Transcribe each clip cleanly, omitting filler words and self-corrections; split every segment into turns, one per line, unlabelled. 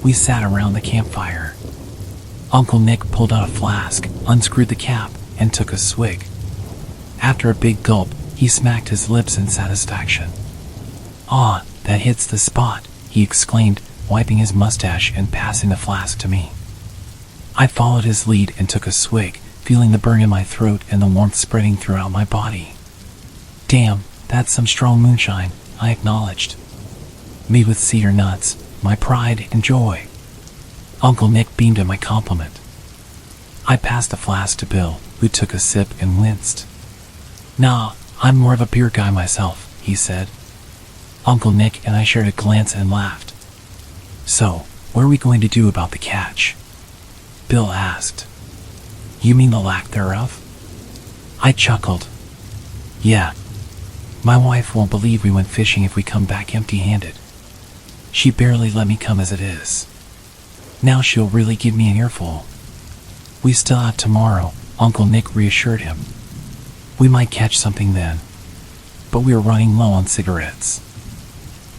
We sat around the campfire. Uncle Nick pulled out a flask, unscrewed the cap, and took a swig. After a big gulp, he smacked his lips in satisfaction. "Ah, that hits the spot," he exclaimed, wiping his mustache and passing the flask to me. I followed his lead and took a swig, feeling the burn in my throat and the warmth spreading throughout my body. "Damn, that's some strong moonshine," I acknowledged. "Made with cedar nuts, my pride and joy." Uncle Nick beamed at my compliment. I passed the flask to Bill, who took a sip and winced. "Nah, I'm more of a beer guy myself," he said. Uncle Nick and I shared a glance and laughed. "So, what are we going to do about the catch?" Bill asked. "You mean the lack thereof?" I chuckled. "Yeah. My wife won't believe we went fishing if we come back empty-handed. She barely let me come as it is. Now she'll really give me an earful." "We still have tomorrow," Uncle Nick reassured him. "We might catch something then. But we are running low on cigarettes.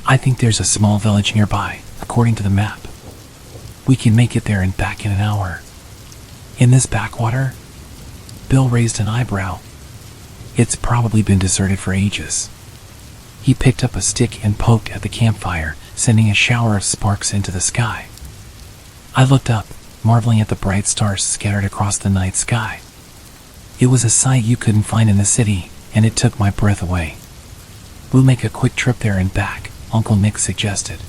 I think there's a small village nearby, according to the map. We can make it there and back in an hour." "In this backwater?" Bill raised an eyebrow. "It's probably been deserted for ages." He picked up a stick and poked at the campfire, sending a shower of sparks into the sky. I looked up, marveling at the bright stars scattered across the night sky. It was a sight you couldn't find in the city, and it took my breath away. "We'll make a quick trip there and back," Uncle Nick suggested.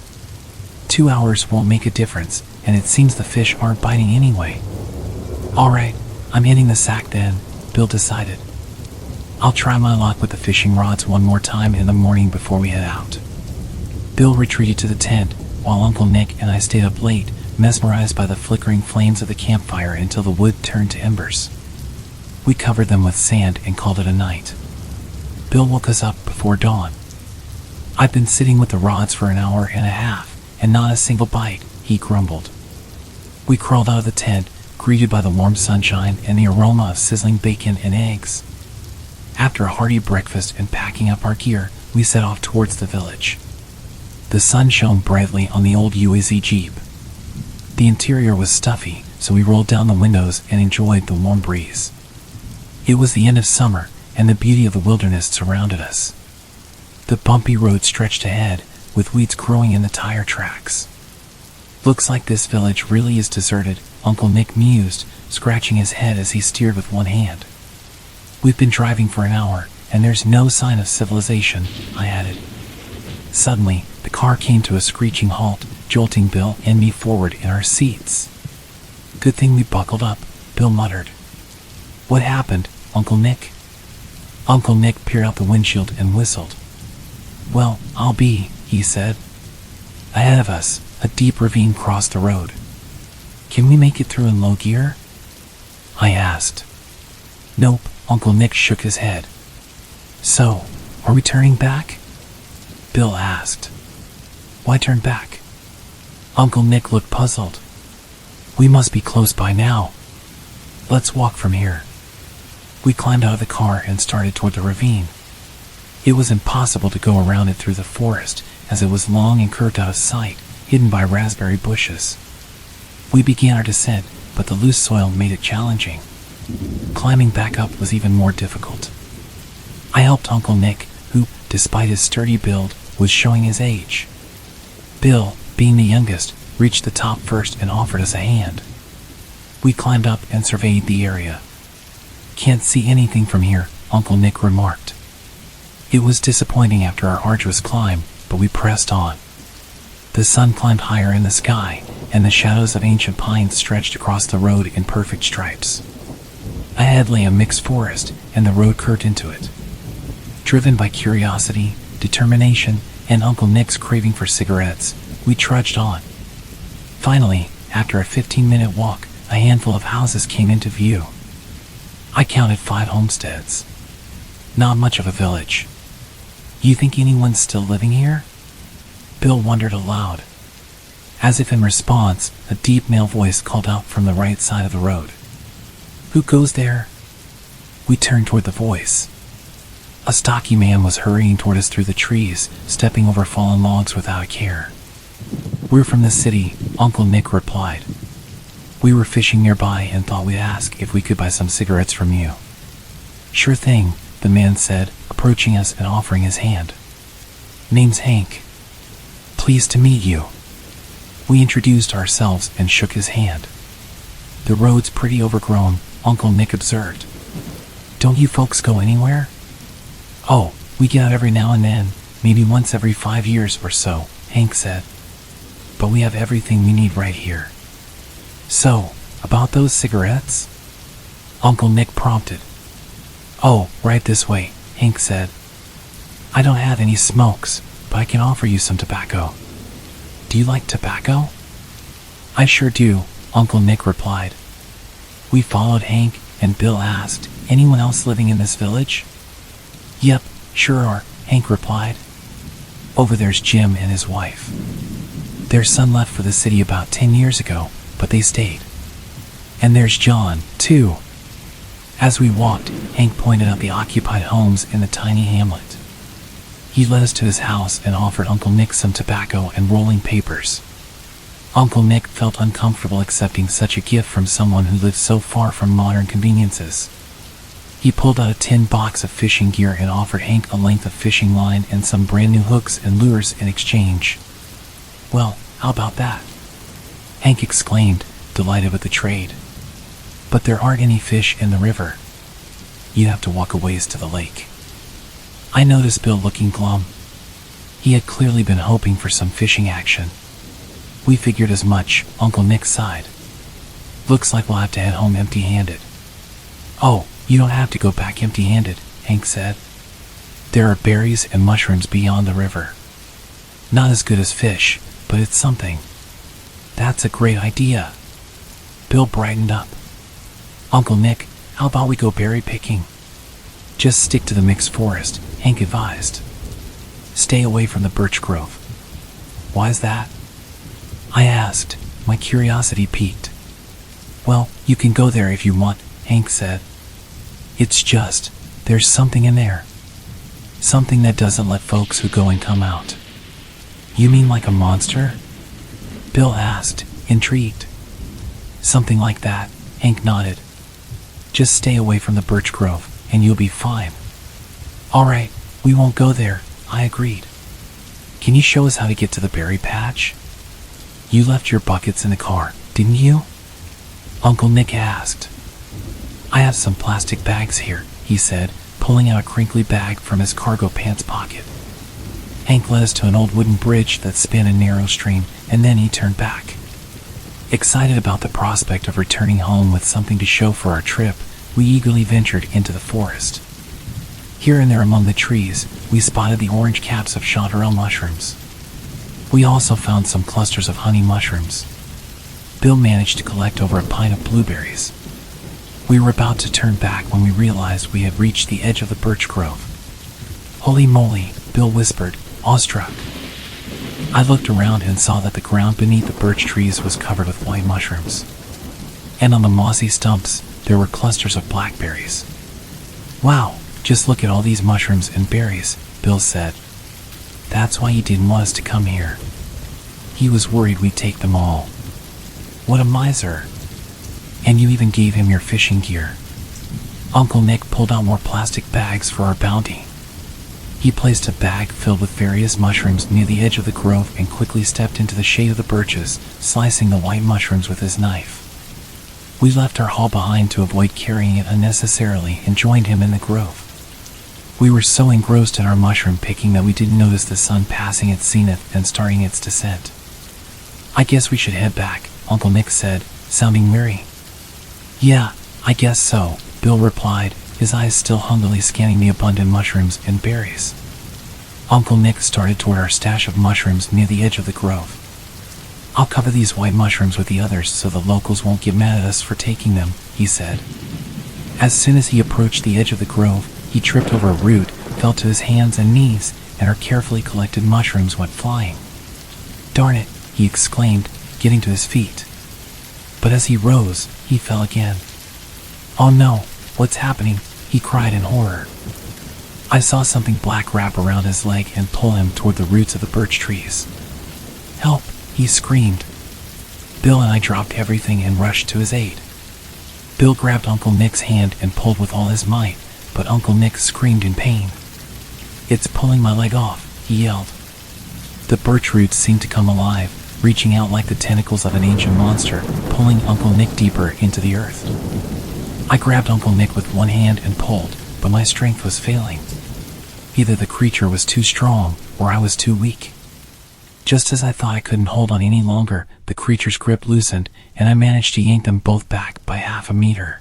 2 hours won't make a difference, and it seems the fish aren't biting anyway." "All right, I'm hitting the sack then," Bill decided. "I'll try my luck with the fishing rods one more time in the morning before we head out." Bill retreated to the tent, while Uncle Nick and I stayed up late, mesmerized by the flickering flames of the campfire until the wood turned to embers. We covered them with sand and called it a night. Bill woke us up before dawn. "I've been sitting with the rods for an hour and a half, and not a single bite," he grumbled. We crawled out of the tent, greeted by the warm sunshine and the aroma of sizzling bacon and eggs. After a hearty breakfast and packing up our gear, we set off towards the village. The sun shone brightly on the old UAZ Jeep. The interior was stuffy, so we rolled down the windows and enjoyed the warm breeze. It was the end of summer, and the beauty of the wilderness surrounded us. The bumpy road stretched ahead, with weeds growing in the tire tracks. "Looks like this village really is deserted," Uncle Nick mused, scratching his head as he steered with one hand. "We've been driving for an hour, and there's no sign of civilization," I added. Suddenly, the car came to a screeching halt, jolting Bill and me forward in our seats. "Good thing we buckled up," Bill muttered. "What happened, Uncle Nick?" Uncle Nick peered out the windshield and whistled. "Well, I'll be," he said. Ahead of us, a deep ravine crossed the road. "Can we make it through in low gear?" I asked. "Nope," Uncle Nick shook his head. "So, are we turning back?" Bill asked. "Why turn back?" Uncle Nick looked puzzled. "We must be close by now. Let's walk from here." We climbed out of the car and started toward the ravine. It was impossible to go around it through the forest, as it was long and curved out of sight, hidden by raspberry bushes. We began our descent, but the loose soil made it challenging. Climbing back up was even more difficult. I helped Uncle Nick, who, despite his sturdy build, was showing his age. Bill, being the youngest, reached the top first and offered us a hand. We climbed up and surveyed the area. "Can't see anything from here," Uncle Nick remarked. It was disappointing after our arduous climb, but we pressed on. The sun climbed higher in the sky, and the shadows of ancient pines stretched across the road in perfect stripes. Ahead lay a mixed forest, and the road curved into it. Driven by curiosity, determination, and Uncle Nick's craving for cigarettes, we trudged on. Finally, after a 15-minute walk, a handful of houses came into view. I counted 5 homesteads. Not much of a village. "You think anyone's still living here?" Bill wondered aloud. As if in response, a deep male voice called out from the right side of the road. "Who goes there?" We turned toward the voice. A stocky man was hurrying toward us through the trees, stepping over fallen logs without a care. We're from the city, Uncle Nick replied. We were fishing nearby and thought we'd ask if we could buy some cigarettes from you. Sure thing, the man said, approaching us and offering his hand. Name's Hank. Pleased to meet you. We introduced ourselves and shook his hand. The road's pretty overgrown, Uncle Nick observed. Don't you folks go anywhere? Oh, we get out every now and then, maybe once every 5 years or so, Hank said. But we have everything we need right here. So, about those cigarettes? Uncle Nick prompted. Oh, right this way, Hank said. I don't have any smokes, but I can offer you some tobacco. Do you like tobacco? I sure do, Uncle Nick replied. We followed Hank, and Bill asked, anyone else living in this village? Yep, sure are, Hank replied. Over there's Jim and his wife. Their son left for the city about 10 years ago, but they stayed. And there's John, too. As we walked, Hank pointed out the occupied homes in the tiny hamlet. He led us to his house and offered Uncle Nick some tobacco and rolling papers. Uncle Nick felt uncomfortable accepting such a gift from someone who lived so far from modern conveniences. He pulled out a tin box of fishing gear and offered Hank a length of fishing line and some brand new hooks and lures in exchange. Well, how about that? Hank exclaimed, delighted with the trade. But there aren't any fish in the river. You have to walk a ways to the lake. I noticed Bill looking glum. He had clearly been hoping for some fishing action. We figured as much, Uncle Nick sighed. Looks like we'll have to head home empty-handed. Oh, you don't have to go back empty-handed, Hank said. There are berries and mushrooms beyond the river. Not as good as fish, but it's something. That's a great idea. Bill brightened up. Uncle Nick, how about we go berry picking? Just stick to the mixed forest, Hank advised. Stay away from the birch grove. Why's that? I asked, my curiosity piqued. Well, you can go there if you want, Hank said. It's just, there's something in there. Something that doesn't let folks who go in come out. You mean like a monster? Bill asked, intrigued. Something like that, Hank nodded. Just stay away from the birch grove, and you'll be fine. All right, we won't go there, I agreed. Can you show us how to get to the berry patch? You left your buckets in the car, didn't you? Uncle Nick asked. I have some plastic bags here, he said, pulling out a crinkly bag from his cargo pants pocket. Hank led us to an old wooden bridge that spanned a narrow stream, and then he turned back. Excited about the prospect of returning home with something to show for our trip, we eagerly ventured into the forest. Here and there among the trees, we spotted the orange caps of chanterelle mushrooms. We also found some clusters of honey mushrooms. Bill managed to collect over a pint of blueberries. We were about to turn back when we realized we had reached the edge of the birch grove. Holy moly, Bill whispered, awestruck. I looked around and saw that the ground beneath the birch trees was covered with white mushrooms. And on the mossy stumps, there were clusters of blackberries. Wow, just look at all these mushrooms and berries, Bill said. That's why he didn't want us to come here. He was worried we'd take them all. What a miser. And you even gave him your fishing gear. Uncle Nick pulled out more plastic bags for our bounty. He placed a bag filled with various mushrooms near the edge of the grove and quickly stepped into the shade of the birches, slicing the white mushrooms with his knife. We left our haul behind to avoid carrying it unnecessarily and joined him in the grove. We were so engrossed in our mushroom picking that we didn't notice the sun passing its zenith and starting its descent. I guess we should head back, Uncle Nick said, sounding weary. Yeah, I guess so, Bill replied, his eyes still hungrily scanning the abundant mushrooms and berries. Uncle Nick started toward our stash of mushrooms near the edge of the grove. I'll cover these white mushrooms with the others so the locals won't get mad at us for taking them, he said. As soon as he approached the edge of the grove, he tripped over a root, fell to his hands and knees, and our carefully collected mushrooms went flying. Darn it, he exclaimed, getting to his feet. But as he rose, he fell again. Oh no, what's happening? He cried in horror. I saw something black wrap around his leg and pull him toward the roots of the birch trees. Help, he screamed. Bill and I dropped everything and rushed to his aid. Bill grabbed Uncle Nick's hand and pulled with all his might, but Uncle Nick screamed in pain. "It's pulling my leg off," he yelled. The birch roots seemed to come alive, reaching out like the tentacles of an ancient monster, pulling Uncle Nick deeper into the earth. I grabbed Uncle Nick with one hand and pulled, but my strength was failing. Either the creature was too strong, or I was too weak. Just as I thought I couldn't hold on any longer, the creature's grip loosened, and I managed to yank them both back by half a meter.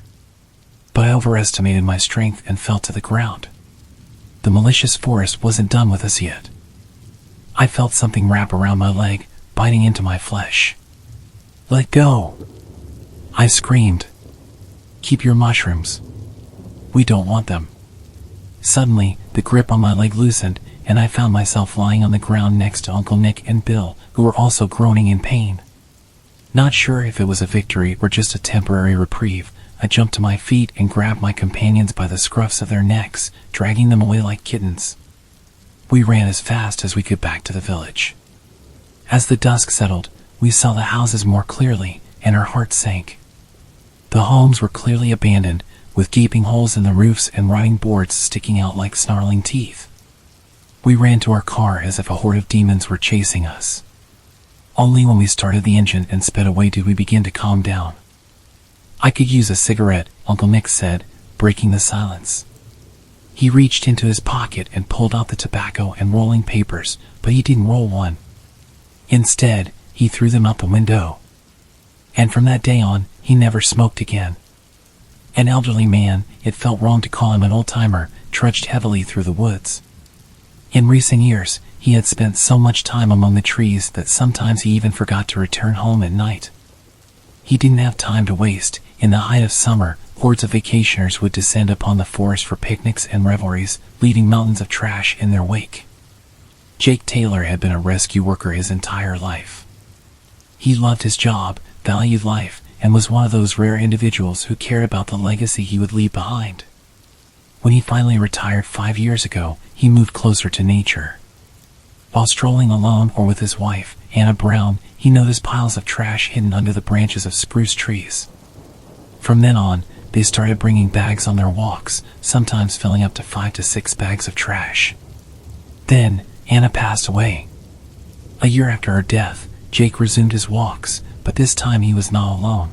But I overestimated my strength and fell to the ground. The malicious forest wasn't done with us yet. I felt something wrap around my leg, biting into my flesh. "Let go!" I screamed. "Keep your mushrooms. We don't want them." Suddenly, the grip on my leg loosened, and I found myself lying on the ground next to Uncle Nick and Bill, who were also groaning in pain. Not sure if it was a victory or just a temporary reprieve, I jumped to my feet and grabbed my companions by the scruffs of their necks, dragging them away like kittens. We ran as fast as we could back to the village. As the dusk settled, we saw the houses more clearly, and our hearts sank. The homes were clearly abandoned, with gaping holes in the roofs and rotting boards sticking out like snarling teeth. We ran to our car as if a horde of demons were chasing us. Only when we started the engine and sped away did we begin to calm down. "I could use a cigarette," Uncle Nick said, breaking the silence. He reached into his pocket and pulled out the tobacco and rolling papers, but he didn't roll one. Instead, he threw them out the window. And from that day on, he never smoked again. An elderly man, it felt wrong to call him an old-timer, trudged heavily through the woods. In recent years, he had spent so much time among the trees that sometimes he even forgot to return home at night. He didn't have time to waste. In the height of summer, hordes of vacationers would descend upon the forest for picnics and revelries, leaving mountains of trash in their wake. Jake Taylor had been a rescue worker his entire life. He loved his job, valued life, and was one of those rare individuals who cared about the legacy he would leave behind. When he finally retired 5 years ago, he moved closer to nature. While strolling alone or with his wife, Anna Brown, he noticed piles of trash hidden under the branches of spruce trees. From then on, they started bringing bags on their walks, sometimes filling up to 5 to 6 bags of trash. Then, Anna passed away. A year after her death, Jake resumed his walks, but this time he was not alone.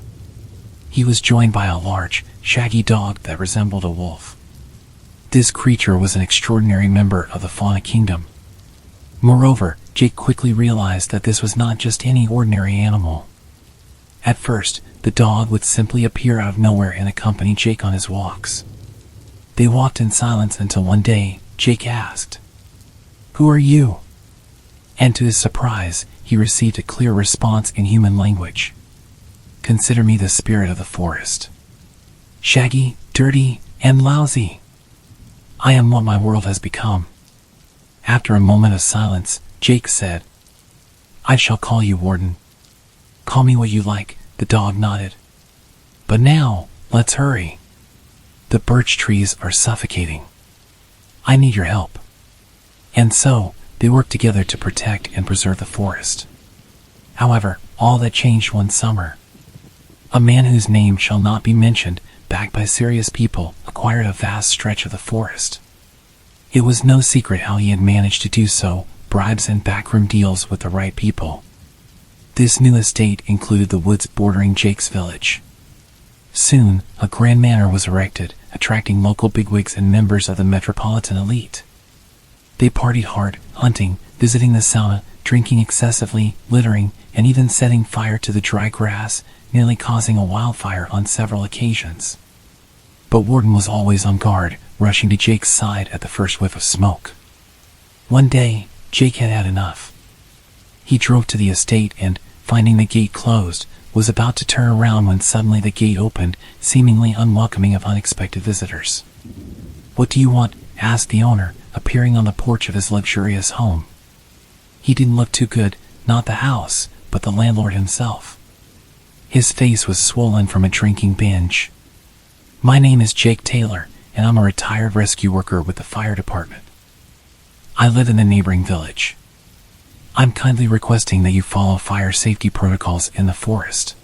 He was joined by a large, shaggy dog that resembled a wolf. This creature was an extraordinary member of the fauna kingdom. Moreover, Jake quickly realized that this was not just any ordinary animal. At first, the dog would simply appear out of nowhere and accompany Jake on his walks. They walked in silence until one day, Jake asked, "Who are you?" And to his surprise, he received a clear response in human language. "Consider me the spirit of the forest. Shaggy, dirty, and lousy. I am what my world has become." After a moment of silence, Jake said, "I shall call you Warden." "Call me what you like," the dog nodded. "But now, let's hurry. The birch trees are suffocating. I need your help." And so, they worked together to protect and preserve the forest. However, all that changed one summer. A man whose name shall not be mentioned, backed by serious people, acquired a vast stretch of the forest. It was no secret how he had managed to do so, bribes and backroom deals with the right people. This new estate included the woods bordering Jake's village. Soon, a grand manor was erected, attracting local bigwigs and members of the metropolitan elite. They partied hard, hunting, visiting the sauna, drinking excessively, littering, and even setting fire to the dry grass, nearly causing a wildfire on several occasions. But Warden was always on guard, rushing to Jake's side at the first whiff of smoke. One day, Jake had had enough. He drove to the estate and, finding the gate closed, was about to turn around when suddenly the gate opened, seemingly unwelcoming of unexpected visitors. "What do you want?" asked the owner, appearing on the porch of his luxurious home. He didn't look too good, not the house, but the landlord himself. His face was swollen from a drinking binge. "My name is Jake Taylor, and I'm a retired rescue worker with the fire department. I live in the neighboring village. I'm kindly requesting that you follow fire safety protocols in the forest.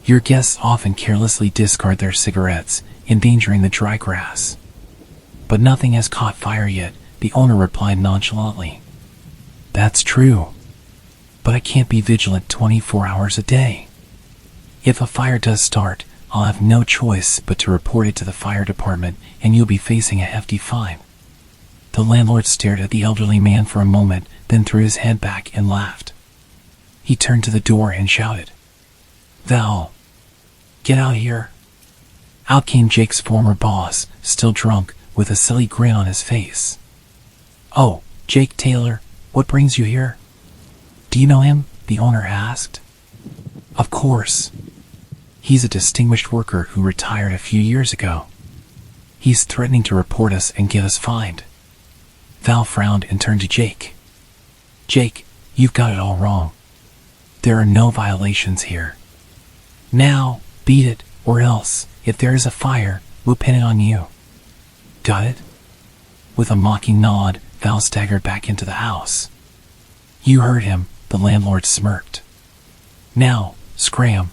Your guests often carelessly discard their cigarettes, endangering the dry grass. But nothing has caught fire yet, the owner replied nonchalantly. That's true. But I can't be vigilant 24 hours a day. If a fire does start, I'll have no choice but to report it to the fire department, and you'll be facing a hefty fine. The landlord stared at the elderly man for a moment, then threw his head back and laughed. He turned to the door and shouted, Val, get out here. Out came Jake's former boss, still drunk, with a silly grin on his face. Oh, Jake Taylor, what brings you here? Do you know him? The owner asked. Of course. He's a distinguished worker who retired a few years ago. He's threatening to report us and get us fined. Val frowned and turned to Jake. Jake, you've got it all wrong. There are no violations here. Now, beat it, or else, if there is a fire, we'll pin it on you. Got it? With a mocking nod, Val staggered back into the house. You heard him, the landlord smirked. Now, scram.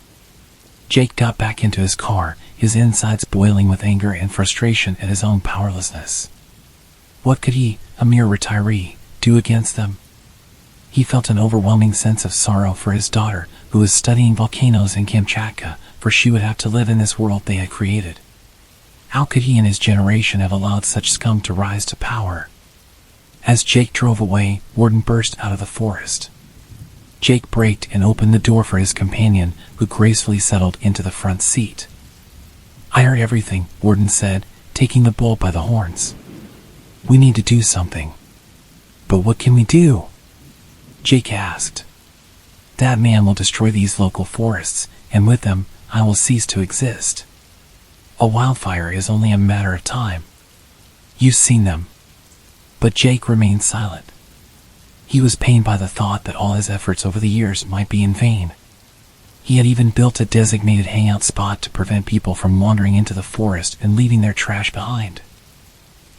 Jake got back into his car, his insides boiling with anger and frustration at his own powerlessness. What could he, a mere retiree, do against them? He felt an overwhelming sense of sorrow for his daughter, who was studying volcanoes in Kamchatka, for she would have to live in this world they had created. How could he and his generation have allowed such scum to rise to power? As Jake drove away, Warden burst out of the forest. Jake braked and opened the door for his companion, who gracefully settled into the front seat. I heard everything, Warden said, taking the bull by the horns. We need to do something. But what can we do? Jake asked. That man will destroy these local forests, and with them, I will cease to exist. A wildfire is only a matter of time. You've seen them. But Jake remained silent. He was pained by the thought that all his efforts over the years might be in vain. He had even built a designated hangout spot to prevent people from wandering into the forest and leaving their trash behind.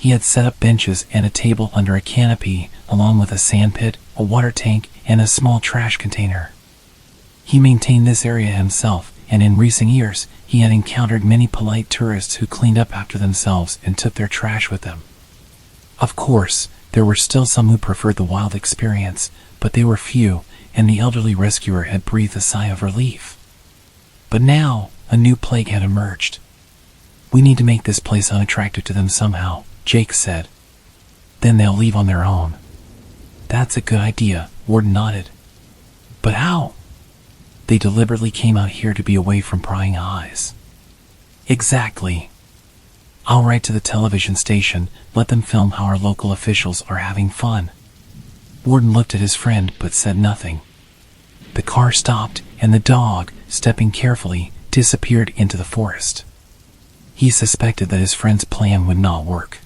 He had set up benches and a table under a canopy, along with a sandpit, a water tank, and a small trash container. He maintained this area himself, and in recent years, he had encountered many polite tourists who cleaned up after themselves and took their trash with them. Of course, there were still some who preferred the wild experience, but they were few, and the elderly rescuer had breathed a sigh of relief. But now, a new plague had emerged. We need to make this place unattractive to them somehow, Jake said. Then they'll leave on their own. That's a good idea, Warden nodded. But how? They deliberately came out here to be away from prying eyes. Exactly. I'll write to the television station, let them film how our local officials are having fun. Warden looked at his friend but said nothing. The car stopped, and the dog, stepping carefully, disappeared into the forest. He suspected that his friend's plan would not work.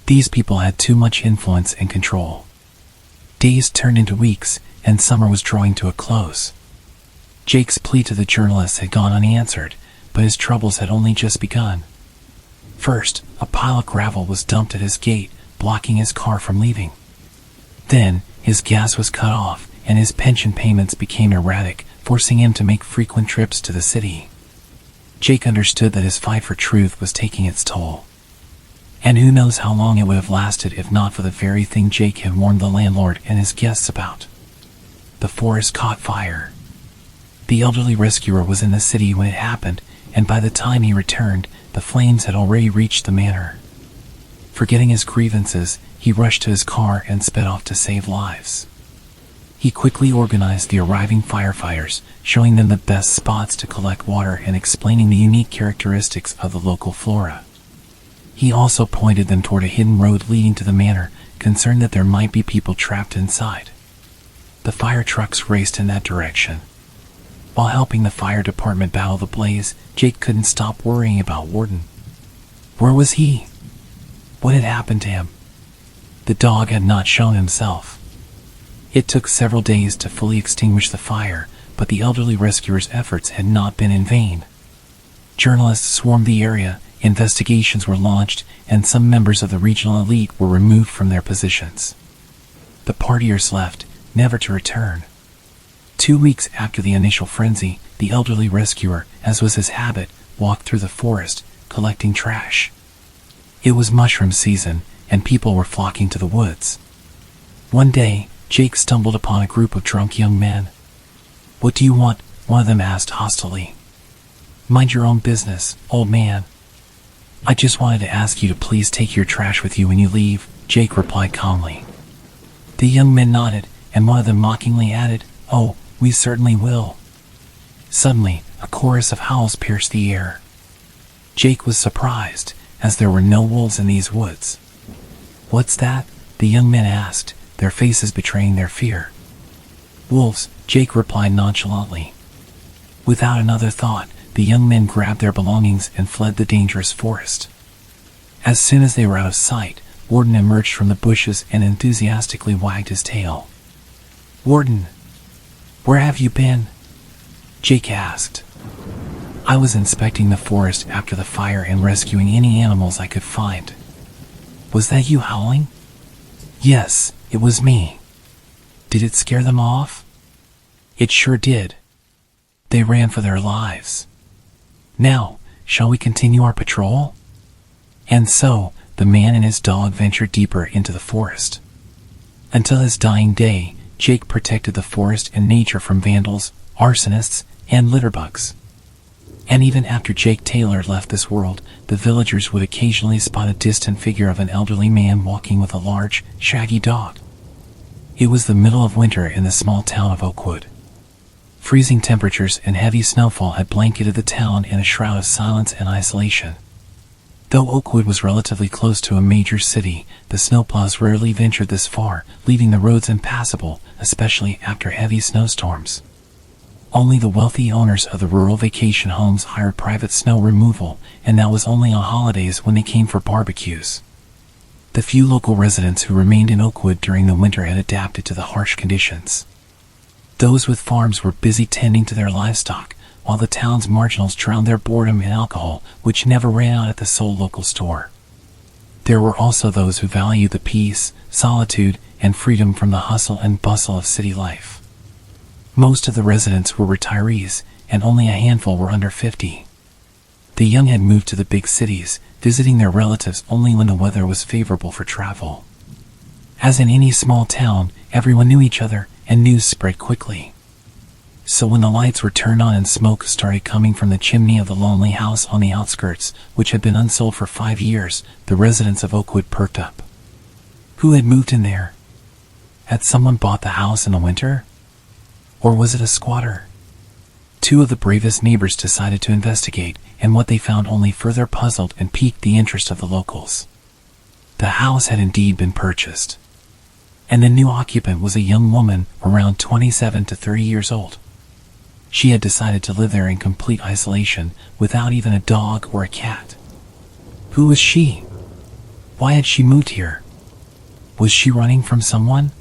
These people had too much influence and control. Days turned into weeks, and summer was drawing to a close. Jake's plea to the journalists had gone unanswered, but his troubles had only just begun. First, a pile of gravel was dumped at his gate, blocking his car from leaving. Then, his gas was cut off, and his pension payments became erratic, forcing him to make frequent trips to the city. Jake understood that his fight for truth was taking its toll. And who knows how long it would have lasted if not for the very thing Jake had warned the landlord and his guests about. The forest caught fire. The elderly rescuer was in the city when it happened, and by the time he returned, the flames had already reached the manor. Forgetting his grievances, he rushed to his car and sped off to save lives. He quickly organized the arriving firefighters, showing them the best spots to collect water and explaining the unique characteristics of the local flora. He also pointed them toward a hidden road leading to the manor, concerned that there might be people trapped inside. The fire trucks raced in that direction. While helping the fire department battle the blaze, Jake couldn't stop worrying about Warden. Where was he? What had happened to him? The dog had not shown himself. It took several days to fully extinguish the fire, but the elderly rescuer's efforts had not been in vain. Journalists swarmed the area, investigations were launched, and some members of the regional elite were removed from their positions. The partiers left, never to return. 2 weeks after the initial frenzy, the elderly rescuer, as was his habit, walked through the forest, collecting trash. It was mushroom season, and people were flocking to the woods. One day, Jake stumbled upon a group of drunk young men. "What do you want?" one of them asked hostilely. "Mind your own business, old man." "I just wanted to ask you to please take your trash with you when you leave," Jake replied calmly. The young men nodded, and one of them mockingly added, "Oh, we certainly will." Suddenly, a chorus of howls pierced the air. Jake was surprised, as there were no wolves in these woods. "What's that?" the young men asked, their faces betraying their fear. "Wolves," Jake replied nonchalantly. Without another thought, the young men grabbed their belongings and fled the dangerous forest. As soon as they were out of sight, Warden emerged from the bushes and enthusiastically wagged his tail. "Warden, where have you been?" Jake asked. "I was inspecting the forest after the fire and rescuing any animals I could find." "Was that you howling?" "Yes, it was me." "Did it scare them off?" "It sure did. They ran for their lives." "Now, shall we continue our patrol?" And so, the man and his dog ventured deeper into the forest. Until his dying day, Jake protected the forest and nature from vandals, arsonists, and litterbugs. And even after Jake Taylor left this world, the villagers would occasionally spot a distant figure of an elderly man walking with a large, shaggy dog. It was the middle of winter in the small town of Oakwood. Freezing temperatures and heavy snowfall had blanketed the town in a shroud of silence and isolation. Though Oakwood was relatively close to a major city, the snowplows rarely ventured this far, leaving the roads impassable, especially after heavy snowstorms. Only the wealthy owners of the rural vacation homes hired private snow removal, and that was only on holidays when they came for barbecues. The few local residents who remained in Oakwood during the winter had adapted to the harsh conditions. Those with farms were busy tending to their livestock, while the town's marginals drowned their boredom in alcohol, which never ran out at the sole local store. There were also those who valued the peace, solitude, and freedom from the hustle and bustle of city life. Most of the residents were retirees, and only a handful were under 50. The young had moved to the big cities, visiting their relatives only when the weather was favorable for travel. As in any small town, everyone knew each other, and news spread quickly. So when the lights were turned on and smoke started coming from the chimney of the lonely house on the outskirts, which had been unsold for 5 years, the residents of Oakwood perked up. Who had moved in there? Had someone bought the house in the winter? Or was it a squatter? 2 of the bravest neighbors decided to investigate, and what they found only further puzzled and piqued the interest of the locals. The house had indeed been purchased, and the new occupant was a young woman around 27 to 30 years old. She had decided to live there in complete isolation, without even a dog or a cat. Who was she? Why had she moved here? Was she running from someone?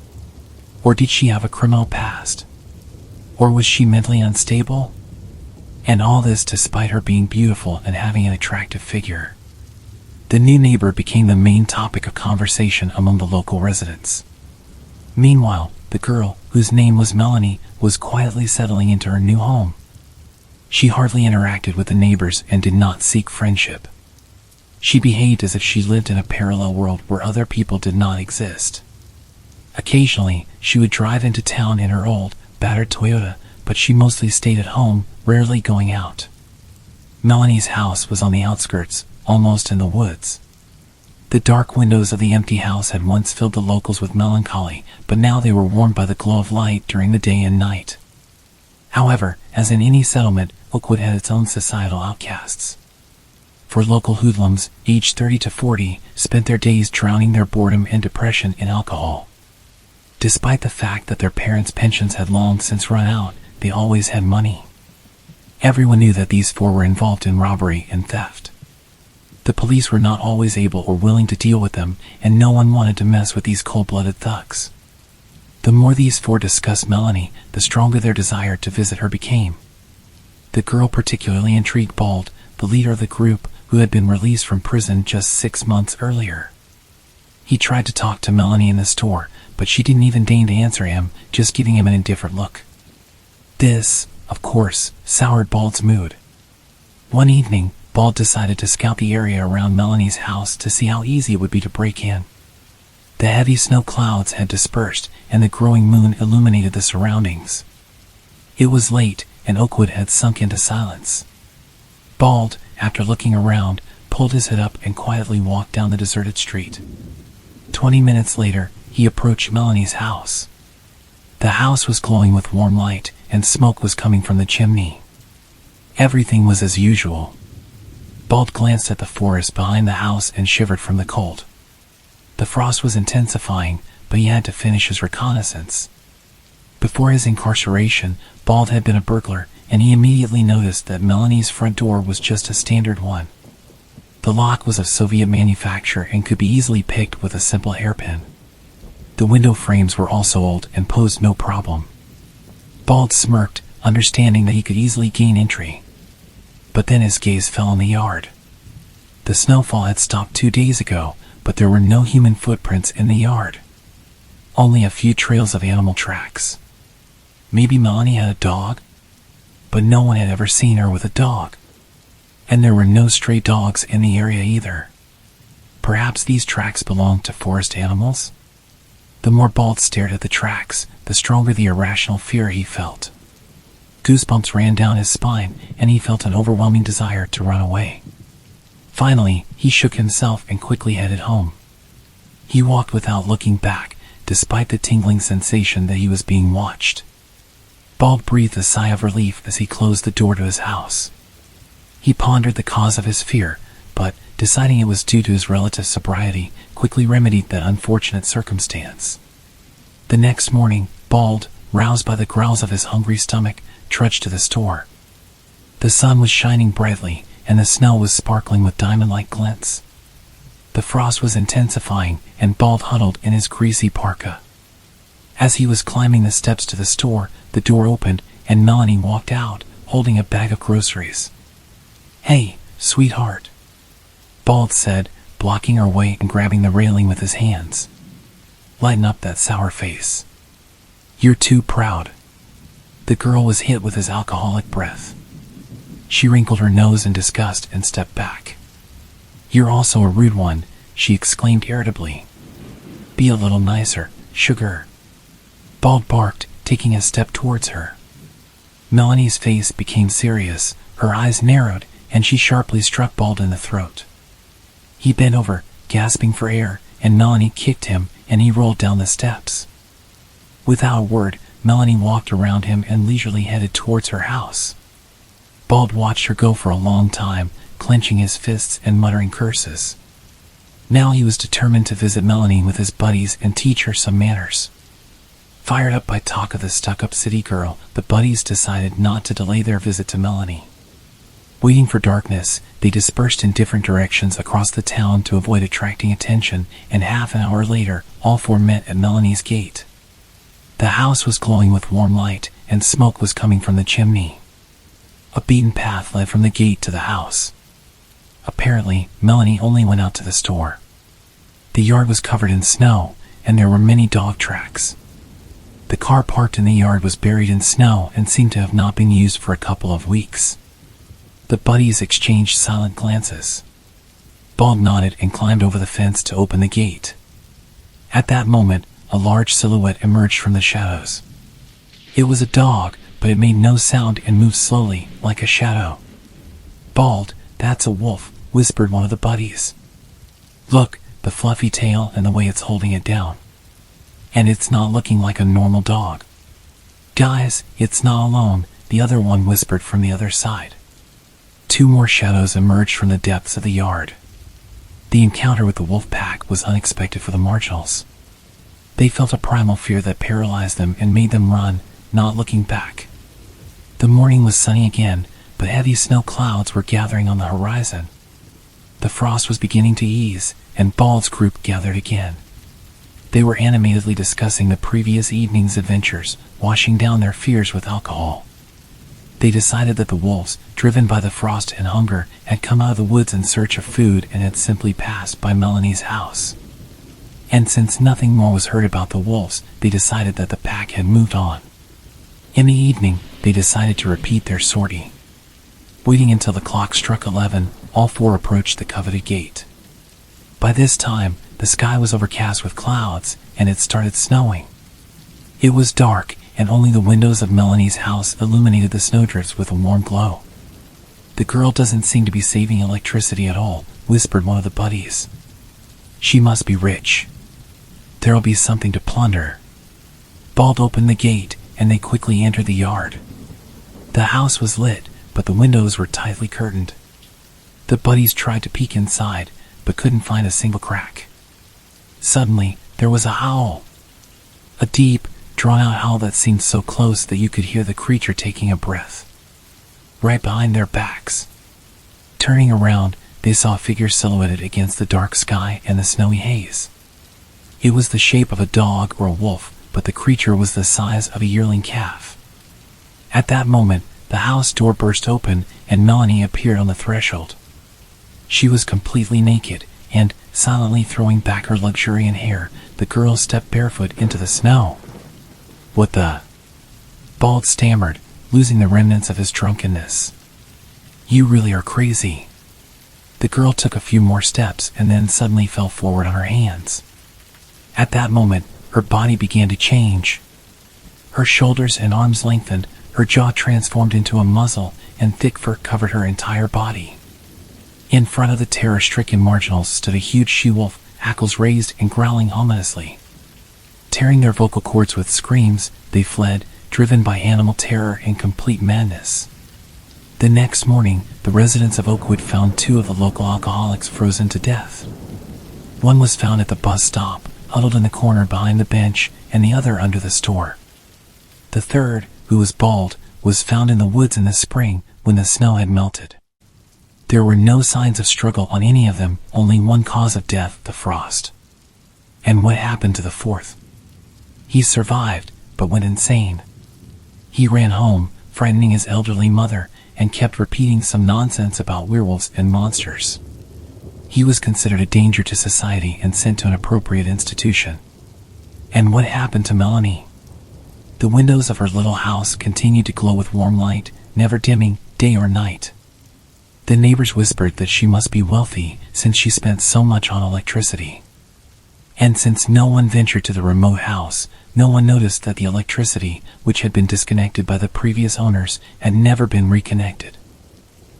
Or did she have a criminal past? Or was she mentally unstable? And all this despite her being beautiful and having an attractive figure. The new neighbor became the main topic of conversation among the local residents. Meanwhile, the girl, whose name was Melanie, was quietly settling into her new home. She hardly interacted with the neighbors and did not seek friendship. She behaved as if she lived in a parallel world where other people did not exist. Occasionally, she would drive into town in her old, battered Toyota, but she mostly stayed at home, rarely going out. Melanie's house was on the outskirts, almost in the woods. The dark windows of the empty house had once filled the locals with melancholy, but now they were warmed by the glow of light during the day and night. However, as in any settlement, Oakwood had its own societal outcasts. For local hoodlums, aged 30 to 40, spent their days drowning their boredom and depression in alcohol. Despite the fact that their parents' pensions had long since run out, they always had money. Everyone knew that these 4 were involved in robbery and theft. The police were not always able or willing to deal with them, and no one wanted to mess with these cold-blooded thugs. The more these 4 discussed Melanie, the stronger their desire to visit her became. The girl particularly intrigued Bald, the leader of the group, who had been released from prison just 6 months earlier. He tried to talk to Melanie in the store, but she didn't even deign to answer him, just giving him an indifferent look. This, of course, soured Bald's mood. One evening, Bald decided to scout the area around Melanie's house to see how easy it would be to break in. The heavy snow clouds had dispersed, and the growing moon illuminated the surroundings. It was late, and Oakwood had sunk into silence. Bald, after looking around, pulled his head up and quietly walked down the deserted street. 20 minutes later, he approached Melanie's house. The house was glowing with warm light, and smoke was coming from the chimney. Everything was as usual. Bald glanced at the forest behind the house and shivered from the cold. The frost was intensifying, but he had to finish his reconnaissance. Before his incarceration, Bald had been a burglar, and he immediately noticed that Melanie's front door was just a standard one. The lock was of Soviet manufacture and could be easily picked with a simple hairpin. The window frames were also old and posed no problem. Bald smirked, understanding that he could easily gain entry. But then his gaze fell on the yard. The snowfall had stopped 2 days ago, but there were no human footprints in the yard. Only a few trails of animal tracks. Maybe Melanie had a dog? But no one had ever seen her with a dog. And there were no stray dogs in the area either. Perhaps these tracks belonged to forest animals? The more Bald stared at the tracks, the stronger the irrational fear he felt. Goosebumps ran down his spine, and he felt an overwhelming desire to run away. Finally, he shook himself and quickly headed home. He walked without looking back, despite the tingling sensation that he was being watched. Bald breathed a sigh of relief as he closed the door to his house. He pondered the cause of his fear, but, deciding it was due to his relative sobriety, quickly remedied that unfortunate circumstance. The next morning, Bald, roused by the growls of his hungry stomach, trudged to the store. The sun was shining brightly, and the snow was sparkling with diamond-like glints. The frost was intensifying, and Bald huddled in his greasy parka. As he was climbing the steps to the store, the door opened, and Melanie walked out, holding a bag of groceries. "Hey, sweetheart," Bald said, blocking her way and grabbing the railing with his hands. "Lighten up that sour face. You're too proud." The girl was hit with his alcoholic breath. She wrinkled her nose in disgust and stepped back. "You're also a rude one," she exclaimed irritably. "Be a little nicer, sugar." Bald barked, taking a step towards her. Melanie's face became serious, her eyes narrowed, and she sharply struck Bald in the throat. He bent over, gasping for air, and Melanie kicked him, and he rolled down the steps. Without a word, Melanie walked around him and leisurely headed towards her house. Bald watched her go for a long time, clenching his fists and muttering curses. Now he was determined to visit Melanie with his buddies and teach her some manners. Fired up by talk of the stuck-up city girl, the buddies decided not to delay their visit to Melanie. Waiting for darkness, they dispersed in different directions across the town to avoid attracting attention, and half an hour later, all four met at Melanie's gate. The house was glowing with warm light, and smoke was coming from the chimney. A beaten path led from the gate to the house. Apparently, Melanie only went out to the store. The yard was covered in snow, and there were many dog tracks. The car parked in the yard was buried in snow and seemed to have not been used for a couple of weeks. The buddies exchanged silent glances. Bald nodded and climbed over the fence to open the gate. At that moment, a large silhouette emerged from the shadows. It was a dog, but it made no sound and moved slowly, like a shadow. "Bald, that's a wolf," whispered one of the buddies. "Look, the fluffy tail and the way it's holding it down. And it's not looking like a normal dog." "Guys, it's not alone," the other one whispered from the other side. Two more shadows emerged from the depths of the yard. The encounter with the wolf pack was unexpected for the marginals. They felt a primal fear that paralyzed them and made them run, not looking back. The morning was sunny again, but heavy snow clouds were gathering on the horizon. The frost was beginning to ease, and Bald's group gathered again. They were animatedly discussing the previous evening's adventures, washing down their fears with alcohol. They decided that the wolves, driven by the frost and hunger, had come out of the woods in search of food and had simply passed by Melanie's house. And since nothing more was heard about the wolves, they decided that the pack had moved on. In the evening, they decided to repeat their sortie. Waiting until the clock struck 11, all four approached the coveted gate. By this time, the sky was overcast with clouds, and it started snowing. It was dark, and only the windows of Melanie's house illuminated the snowdrifts with a warm glow. "The girl doesn't seem to be saving electricity at all," whispered one of the buddies. "She must be rich. There'll be something to plunder." Bald opened the gate, and they quickly entered the yard. The house was lit, but the windows were tightly curtained. The buddies tried to peek inside, but couldn't find a single crack. Suddenly, there was a howl. A deep, drawn-out howl that seemed so close that you could hear the creature taking a breath. Right behind their backs. Turning around, they saw a figure silhouetted against the dark sky and the snowy haze. It was the shape of a dog or a wolf, but the creature was the size of a yearling calf. At that moment, the house door burst open, and Melanie appeared on the threshold. She was completely naked, and, silently throwing back her luxuriant hair, the girl stepped barefoot into the snow. "What the?" Bald stammered, losing the remnants of his drunkenness. "You really are crazy." The girl took a few more steps and then suddenly fell forward on her hands. At that moment, her body began to change. Her shoulders and arms lengthened, her jaw transformed into a muzzle, and thick fur covered her entire body. In front of the terror-stricken marginals stood a huge she-wolf, hackles raised and growling ominously. Tearing their vocal cords with screams, they fled, driven by animal terror and complete madness. The next morning, the residents of Oakwood found two of the local alcoholics frozen to death. One was found at the bus stop, huddled in the corner behind the bench, and the other under the store. The third, who was bald, was found in the woods in the spring when the snow had melted. There were no signs of struggle on any of them, only one cause of death, the frost. And what happened to the fourth? He survived, but went insane. He ran home, frightening his elderly mother, and kept repeating some nonsense about werewolves and monsters. He was considered a danger to society and sent to an appropriate institution. And what happened to Melanie? The windows of her little house continued to glow with warm light, never dimming, day or night. The neighbors whispered that she must be wealthy since she spent so much on electricity. And since no one ventured to the remote house, no one noticed that the electricity, which had been disconnected by the previous owners, had never been reconnected.